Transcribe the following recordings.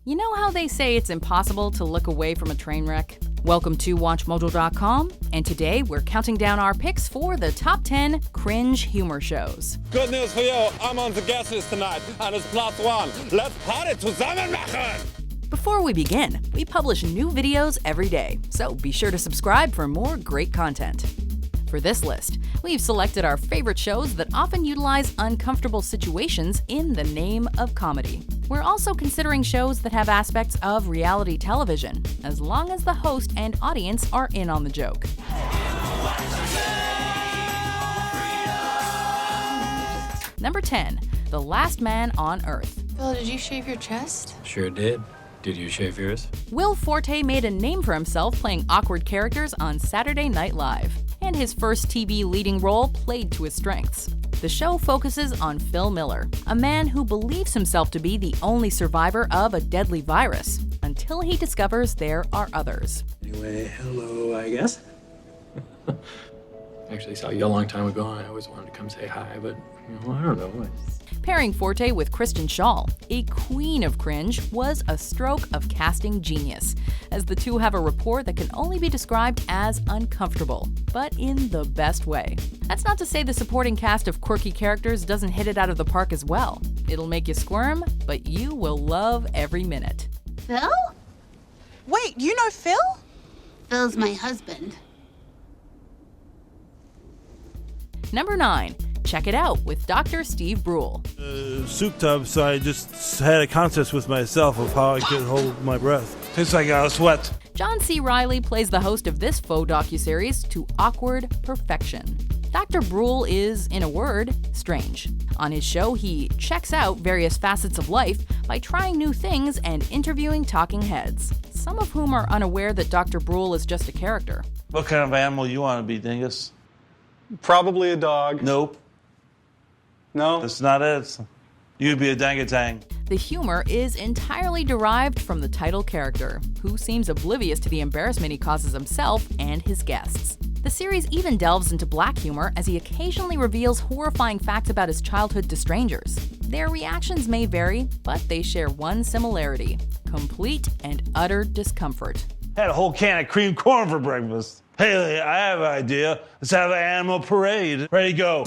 You know how they say it's impossible to look away from a train wreck? Welcome to WatchMojo.com, and today we're counting down our picks for the top 10 cringe humor shows. Good news for you, I'm on the guest list tonight, and it's +1. Let's party zusammen machen! Before we begin, we publish new videos every day, so be sure to subscribe for more great content. For this list, we've selected our favorite shows that often utilize uncomfortable situations in the name of comedy. We're also considering shows that have aspects of reality television, as long as the host and audience are in on the joke. Number 10, The Last Man on Earth. Phil, did you shave your chest? Sure did. Did you shave yours? Will Forte made a name for himself playing awkward characters on Saturday Night Live, and his first TV leading role played to his strengths. The show focuses on Phil Miller, a man who believes himself to be the only survivor of a deadly virus, until he discovers there are others. Anyway, hello, I guess. Actually saw you a long time ago, and I always wanted to come say hi, but, I don't know. Pairing Forte with Kristen Schaal, a queen of cringe, was a stroke of casting genius, as the two have a rapport that can only be described as uncomfortable, but in the best way. That's not to say the supporting cast of quirky characters doesn't hit it out of the park as well. It'll make you squirm, but you will love every minute. Phil? Wait, you know Phil? Phil's my husband. Number 9. Check It Out with Dr. Steve Brule. Soup tub, so I just had a contest with myself of how I could hold my breath. Tastes like I sweat. John C. Reilly plays the host of this faux docuseries to awkward perfection. Dr. Brule is, in a word, strange. On his show, he checks out various facets of life by trying new things and interviewing talking heads, some of whom are unaware that Dr. Brule is just a character. What kind of animal you want to be, Dingus? Probably a dog. Nope. No? That's not it. You'd be a dangatang. The humor is entirely derived from the title character, who seems oblivious to the embarrassment he causes himself and his guests. The series even delves into black humor as he occasionally reveals horrifying facts about his childhood to strangers. Their reactions may vary, but they share one similarity: complete and utter discomfort. Had a whole can of cream corn for breakfast. Hey, I have an idea. Let's have an animal parade. Ready, go.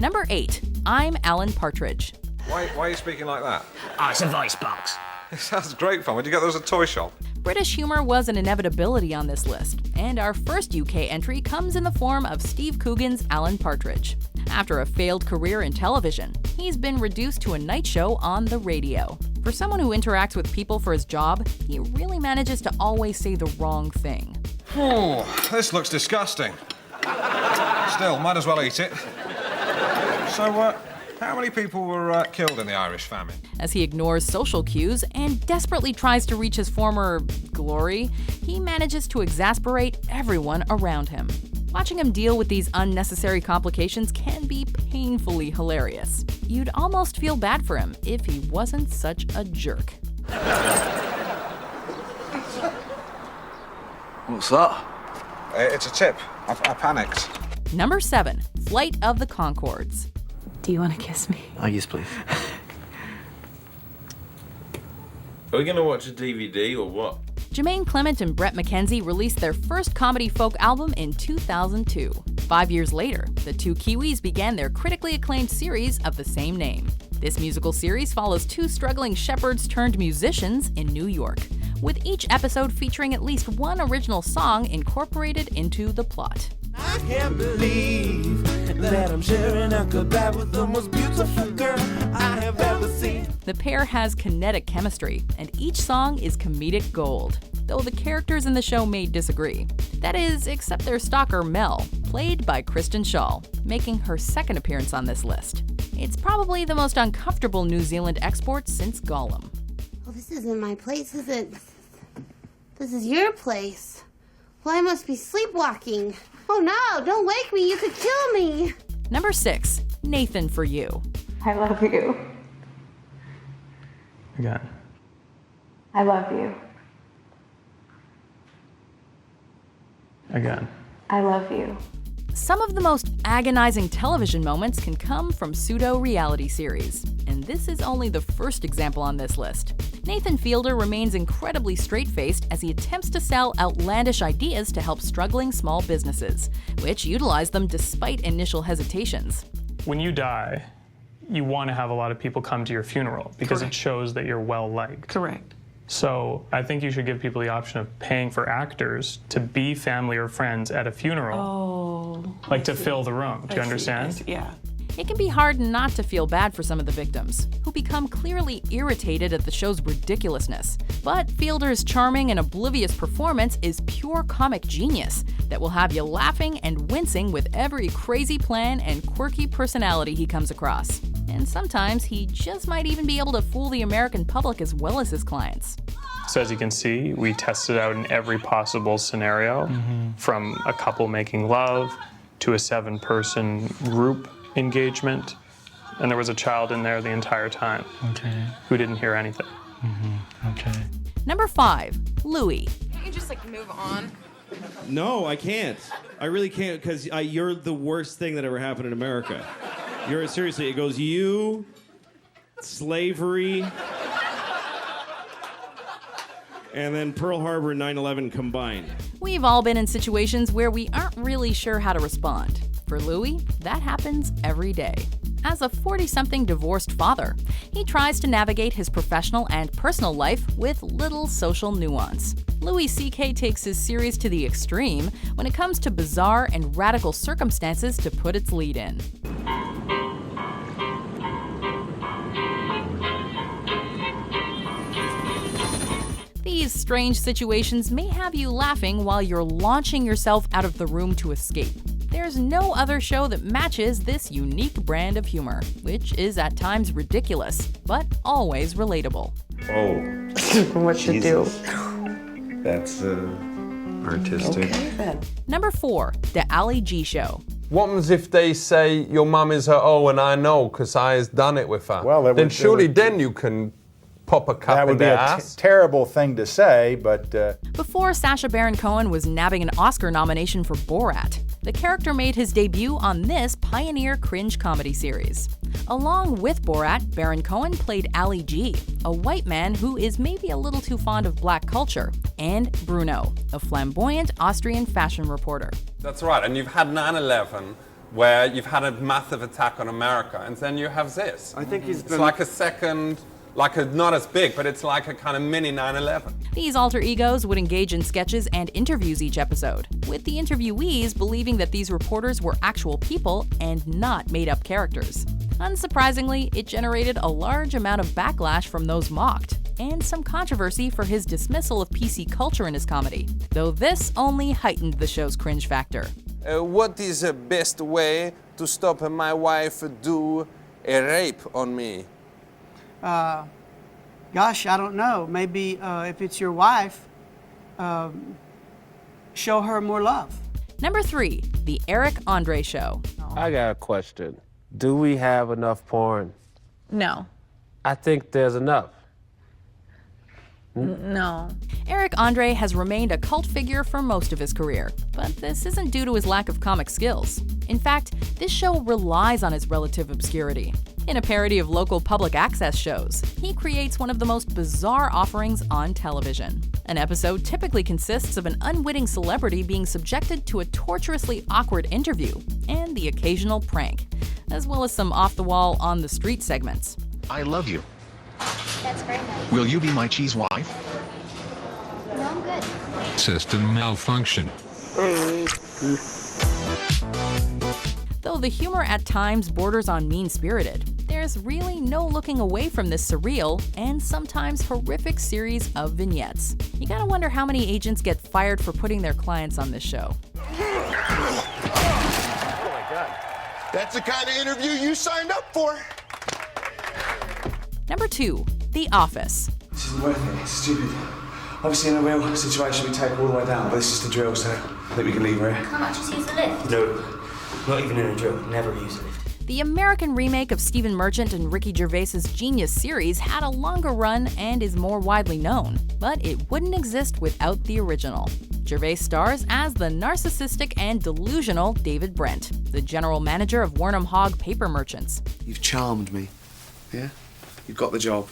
Number 8. I'm Alan Partridge. Why are you speaking like that? Oh, it's a voice box. It sounds great fun. Where'd you get those at a toy shop? British humor was an inevitability on this list, and our first UK entry comes in the form of Steve Coogan's Alan Partridge. After a failed career in television, he's been reduced to a night show on the radio. For someone who interacts with people for his job, he really manages to always say the wrong thing. Oh, this looks disgusting. Still, might as well eat it. So, how many people were killed in the Irish famine? As he ignores social cues and desperately tries to reach his former glory, he manages to exasperate everyone around him. Watching him deal with these unnecessary complications can be painfully hilarious. You'd almost feel bad for him if he wasn't such a jerk. What's that? It's a tip. I panicked. Number 7. Flight of the Conchords. Do you want to kiss me? Oh, yes, please. Are we going to watch a DVD or what? Jermaine Clement and Brett McKenzie released their first comedy folk album in 2002. 5 years later, the two Kiwis began their critically acclaimed series of the same name. This musical series follows two struggling shepherds turned musicians in New York, with each episode featuring at least one original song incorporated into the plot. I can't believe that I'm sharing a kebab with the most beautiful girl I have ever seen. The pair has kinetic chemistry, and each song is comedic gold, though the characters in the show may disagree. That is, except their stalker Mel, played by Kristen Schaal, making her second appearance on this list. It's probably the most uncomfortable New Zealand export since Gollum. Well, this isn't my place, is it? This is your place. Well, I must be sleepwalking. Oh no, don't wake me, you could kill me. Number 6. Nathan for You. I love you. Again. I love you. Again. I love you. Some of the most agonizing television moments can come from pseudo-reality series, and this is only the first example on this list. Nathan Fielder remains incredibly straight-faced as he attempts to sell outlandish ideas to help struggling small businesses, which utilize them despite initial hesitations. When you die, you want to have a lot of people come to your funeral because it shows that you're well-liked. Correct. So I think you should give people the option of paying for actors to be family or friends at a funeral. Oh. Like to fill the room. Do you understand? Yeah. It can be hard not to feel bad for some of the victims, who become clearly irritated at the show's ridiculousness. But Fielder's charming and oblivious performance is pure comic genius that will have you laughing and wincing with every crazy plan and quirky personality he comes across. And sometimes he just might even be able to fool the American public as well as his clients. So as you can see, we tested out in every possible scenario, from a couple making love to a 7-person group engagement, and there was a child in there the entire time who didn't hear anything. Number 5, Louie. Can't you just move on? No, I can't. I really can't, because you're the worst thing that ever happened in America. Seriously, it goes you, slavery, and then Pearl Harbor and 9/11 combined. We've all been in situations where we aren't really sure how to respond. For Louie, that happens every day. As a 40-something divorced father, he tries to navigate his professional and personal life with little social nuance. Louis C.K. takes his series to the extreme when it comes to bizarre and radical circumstances to put its lead in. These strange situations may have you laughing while you're launching yourself out of the room to escape. There's no other show that matches this unique brand of humor, which is at times ridiculous, but always relatable. Oh. What you do? That's artistic. Okay, then. Number 4, The Ali G Show. What happens if they say your mum is her oh and I know because I has done it with her? Well, then surely then you can pop a cup that in would be their a ass. terrible thing to say, but... Before Sacha Baron Cohen was nabbing an Oscar nomination for Borat, the character made his debut on this pioneer cringe comedy series. Along with Borat, Baron Cohen played Ali G, a white man who is maybe a little too fond of black culture, and Bruno, a flamboyant Austrian fashion reporter. That's right, and you've had 9/11 where you've had a massive attack on America, and then you have this. I think he's It's like a second, not as big, but it's like a kind of mini 9/11. These alter egos would engage in sketches and interviews each episode, with the interviewees believing that these reporters were actual people and not made-up characters. Unsurprisingly, it generated a large amount of backlash from those mocked, and some controversy for his dismissal of PC culture in his comedy, though this only heightened the show's cringe factor. What is the best way to stop my wife do a rape on me? Gosh, I don't know. Maybe if it's your wife, show her more love. Number 3, The Eric Andre Show. I got a question. Do we have enough porn? No. I think there's enough. No. Eric Andre has remained a cult figure for most of his career, but this isn't due to his lack of comic skills. In fact, this show relies on his relative obscurity. In a parody of local public access shows, he creates one of the most bizarre offerings on television. An episode typically consists of an unwitting celebrity being subjected to a torturously awkward interview and the occasional prank, as well as some off-the-wall, on-the-street segments. I love you. That's very nice. Will you be my cheese wife? No, I'm good. System malfunction. Though the humor at times borders on mean-spirited, there's really no looking away from this surreal and sometimes horrific series of vignettes. You gotta wonder how many agents get fired for putting their clients on this show. Oh my God. That's the kind of interview you signed up for. Number 2, The Office. This isn't worth it. It's stupid. Obviously, in a real situation, we take all the way down, but this is the drill, so I think we can leave her here. How much is use the lift? No, not even in a drill. Never use a lift. The American remake of Stephen Merchant and Ricky Gervais's Genius series had a longer run and is more widely known, but it wouldn't exist without the original. Gervais stars as the narcissistic and delusional David Brent, the general manager of Wernham Hogg Paper Merchants. You've charmed me. Yeah? You've got the job.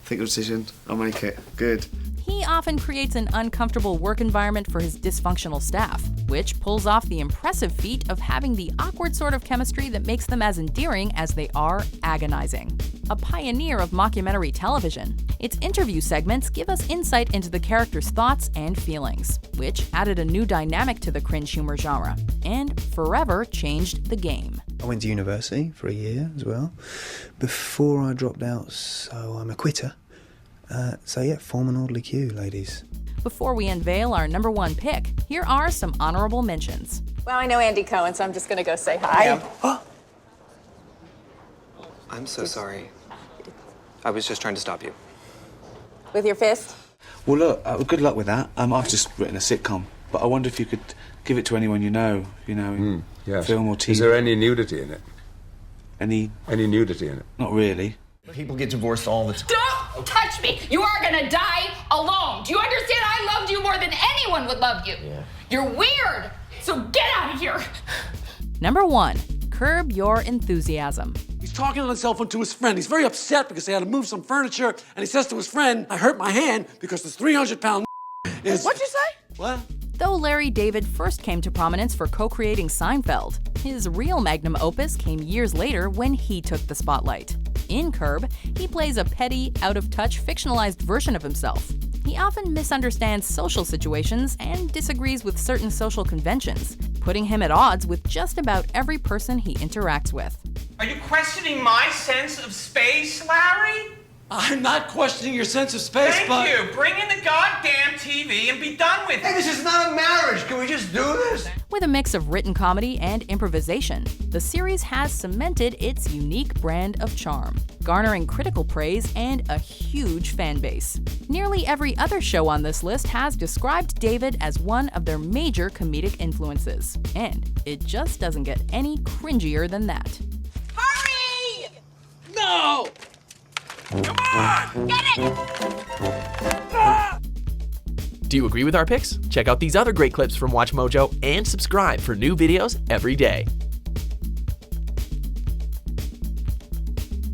Think your decision. I'll make it. Good. He often creates an uncomfortable work environment for his dysfunctional staff, which pulls off the impressive feat of having the awkward sort of chemistry that makes them as endearing as they are agonizing. A pioneer of mockumentary television, its interview segments give us insight into the characters' thoughts and feelings, which added a new dynamic to the cringe humor genre, and forever changed the game. I went to university for a year as well, before I dropped out, so I'm a quitter. So yeah, form an orderly queue, ladies. Before we unveil our number one pick, here are some honorable mentions. Well, I know Andy Cohen, so I'm just gonna go say hi. I'm so sorry. I was just trying to stop you. With your fist? Well, look, good luck with that. I've just written a sitcom, but I wonder if you could give it to anyone you know, in Yes. film or TV. Is there any nudity in it? Any nudity in it? Not really. People get divorced all the time. Don't touch me! You are gonna die alone. Do you understand? I loved you more than anyone would love you. Yeah. You're weird, so get out of here. Number 1. Curb Your Enthusiasm. He's talking on the cell phone to his friend. He's very upset because they had to move some furniture, and he says to his friend, I hurt my hand because this 300-pound is... What'd you say? What? Though Larry David first came to prominence for co-creating Seinfeld, his real magnum opus came years later when he took the spotlight. In Curb, he plays a petty, out-of-touch, fictionalized version of himself. He often misunderstands social situations and disagrees with certain social conventions, putting him at odds with just about every person he interacts with. Are you questioning my sense of space, Larry? I'm not questioning your sense of space, Thank you. Bring in the goddamn TV and be done with it. Hey, this is not a marriage. Can we just do this? With a mix of written comedy and improvisation, the series has cemented its unique brand of charm, garnering critical praise and a huge fan base. Nearly every other show on this list has described David as one of their major comedic influences, and it just doesn't get any cringier than that. Hurry! No! Come on! Get it! Do you agree with our picks? Check out these other great clips from WatchMojo and subscribe for new videos every day.